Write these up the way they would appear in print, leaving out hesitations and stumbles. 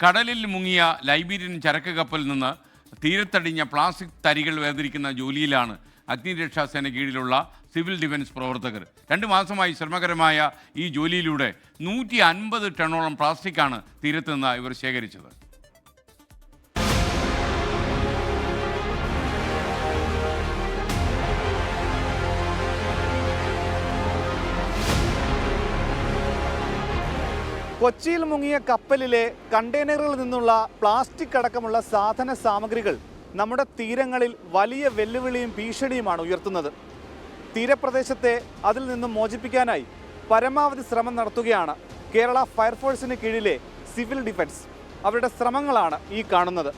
കടലിൽ മുങ്ങിയ ലൈബീരിയൻ ചരക്ക് കപ്പലിൽ നിന്ന് തീരത്തടിഞ്ഞ പ്ലാസ്റ്റിക് തരികൾ വേർതിരിക്കുന്ന ജോലിയിലാണ് അഗ്നിരക്ഷാസേന കീഴിലുള്ള സിവിൽ ഡിഫൻസ് പ്രവർത്തകർ. 2 മാസമായി ശ്രമകരമായ ഈ ജോലിയിലൂടെ 150 ടണ്ണോളം പ്ലാസ്റ്റിക്കാണ് തീരത്ത് നിന്ന് ഇവർ ശേഖരിച്ചത്. കൊച്ചിയിൽ മുങ്ങിയ കപ്പലിലെ കണ്ടെയ്നറുകളിൽ നിന്നുള്ള പ്ലാസ്റ്റിക് അടക്കമുള്ള സാധന സാമഗ്രികൾ നമ്മുടെ തീരങ്ങളിൽ വലിയ വെല്ലുവിളിയും ഭീഷണിയുമാണ് ഉയർത്തുന്നത്. തീരപ്രദേശത്തെ അതിൽ നിന്നും മോചിപ്പിക്കാനായി പരമാവധി ശ്രമം നടത്തുകയാണ് കേരള ഫയർഫോഴ്സിന് കീഴിലെ സിവിൽ ഡിഫൻസ്. അവരുടെ ശ്രമങ്ങളാണ് ഈ കാണുന്നത്.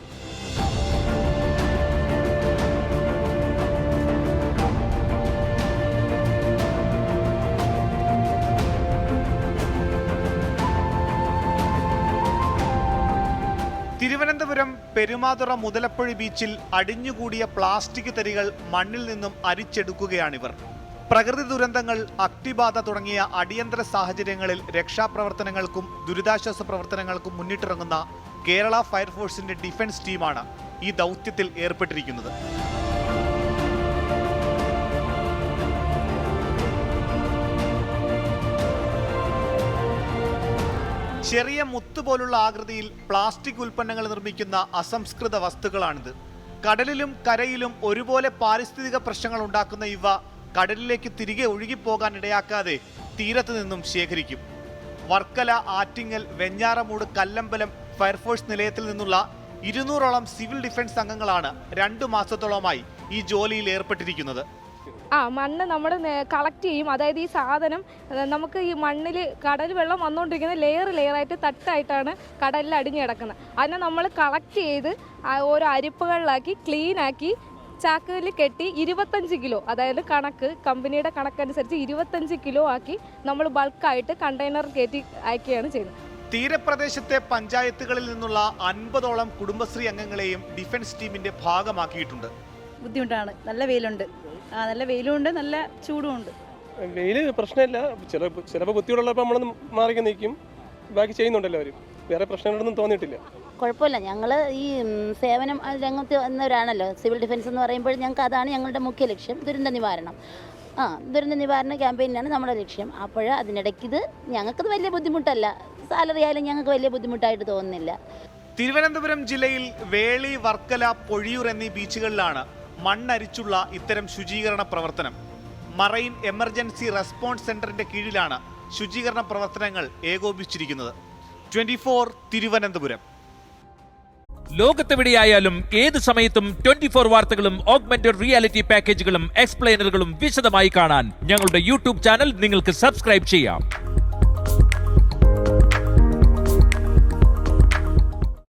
തിരുവനന്തപുരം പെരുമാതുറ മുതലപ്പുഴ ബീച്ചിൽ അടിഞ്ഞുകൂടിയ പ്ലാസ്റ്റിക് തരികൾ മണ്ണിൽ നിന്നും അരിച്ചെടുക്കുകയാണിവർ. പ്രകൃതി ദുരന്തങ്ങൾ, അഗ്നിബാധ തുടങ്ങിയ അടിയന്തര സാഹചര്യങ്ങളിൽ രക്ഷാപ്രവർത്തനങ്ങൾക്കും ദുരിതാശ്വാസ പ്രവർത്തനങ്ങൾക്കും മുന്നിട്ടിറങ്ങുന്ന കേരള ഫയർഫോഴ്സിന്റെ ഡിഫൻസ് ടീമാണ് ഈ ദൗത്യത്തിൽ ഏർപ്പെട്ടിരിക്കുന്നത്. ചെറിയ മുത്തുപോലുള്ള ആകൃതിയിൽ പ്ലാസ്റ്റിക് ഉൽപ്പന്നങ്ങൾ നിർമ്മിക്കുന്ന അസംസ്കൃത വസ്തുക്കളാണിത്. കടലിലും കരയിലും ഒരുപോലെ പാരിസ്ഥിതിക പ്രശ്നങ്ങൾ ഉണ്ടാക്കുന്ന ഇവ കടലിലേക്ക് തിരികെ ഒഴുകിപ്പോകാൻ ഇടയാക്കാതെ തീരത്ത് നിന്നും ശേഖരിക്കും. വർക്കല, ആറ്റിങ്ങൽ, വെഞ്ഞാറമൂട്, കല്ലമ്പലം ഫയർഫോഴ്സ് നിലയത്തിൽ നിന്നുള്ള 200ഓളം സിവിൽ ഡിഫൻസ് അംഗങ്ങളാണ് 2 മാസത്തോളമായി ഈ ജോലിയിൽ ഏർപ്പെട്ടിരിക്കുന്നത്. മണ്ണ് നമ്മൾ കളക്ട് ചെയ്യും. അതായത് ഈ സാധനം നമുക്ക് ഈ മണ്ണിൽ കടൽ വെള്ളം വന്നുകൊണ്ടിരിക്കുന്ന ലെയറായിട്ട് തട്ടായിട്ടാണ് കടലിൽ അടിഞ്ഞു കിടക്കുന്നത്. അതിനെ നമ്മൾ കളക്ട് ചെയ്ത് ഓരോ അരിപ്പകളിലാക്കി ക്ലീനാക്കി ചാക്കുകളിൽ കെട്ടി 25 കിലോ, അതായത് കമ്പനിയുടെ കണക്കനുസരിച്ച് 25 കിലോ ആക്കി നമ്മൾ ബൾക്കായിട്ട് കണ്ടെയ്നർ കയറ്റി അയക്കുകയാണ് ചെയ്യുന്നത്. തീരപ്രദേശത്തെ പഞ്ചായത്തുകളിൽ നിന്നുള്ള 50ഓളം കുടുംബശ്രീ അംഗങ്ങളെയും ഡിഫൻസ് ടീമിന്റെ ഭാഗമാക്കിയിട്ടുണ്ട്. ബുദ്ധിമുട്ടാണ്. നല്ല വെയിലുണ്ട്, നല്ല വെയിലുണ്ട്, നല്ല ചൂടുമുണ്ട്. വെയില് പ്രശ്നമില്ല. ചിലപ്പോൾ ബുദ്ധിമുട്ടുള്ളപ്പോൾ നമ്മളൊന്ന് മാറി നിൽക്കും. ബാക്കി ചെയ്യുന്നുണ്ടല്ലോ അവർ. വേറെ പ്രശ്നങ്ങളൊന്നും തോന്നിയിട്ടില്ല. കുഴപ്പമില്ല. ഞങ്ങൾ ഈ സേവനം രംഗത്ത് വന്നവരാണല്ലോ. സിവിൽ ഡിഫൻസ് എന്ന് പറയുമ്പോൾ ഞങ്ങൾക്ക് അതാണ് ഞങ്ങളുടെ മുഖ്യ ലക്ഷ്യം. ദുരന്ത നിവാരണം ക്യാമ്പയിനാണ് നമ്മുടെ ലക്ഷ്യം. അപ്പോൾ അതിനിടയ്ക്ക് ഞങ്ങൾക്കത് വലിയ ബുദ്ധിമുട്ടല്ല. സാലറി ആയാലും ഞങ്ങൾക്ക് വലിയ ബുദ്ധിമുട്ടായിട്ട് തോന്നുന്നില്ല. തിരുവനന്തപുരം ജില്ലയിൽ വേളി, വർക്കല, പൊഴിയൂർ എന്നീ ബീച്ചുകളിലാണ് മണ്ണരിച്ചുള്ള ഇത്തരം ശുചീകരണ പ്രവർത്തനം. മറൈൻ എമർജൻസി റെസ്പോൺസ് സെന്ററിന്റെ കീഴിലാണ് ശുചീകരണ പ്രവർത്തനങ്ങൾ ഏകോപിച്ചിരിക്കുന്നത്. 24 തിരുവനന്തപുരം. ലോകത്തെവിടെയായാലും ഏത് സമയത്തും 24 വാർത്തകളും ഓഗ്മെന്റഡ് റിയാലിറ്റി പാക്കേജുകളും എക്സ്പ്ലെയിനറുകളും വിശദമായി കാണാൻ ഞങ്ങളുടെ യൂട്യൂബ് ചാനൽ നിങ്ങൾക്ക് സബ്സ്ക്രൈബ് ചെയ്യാം.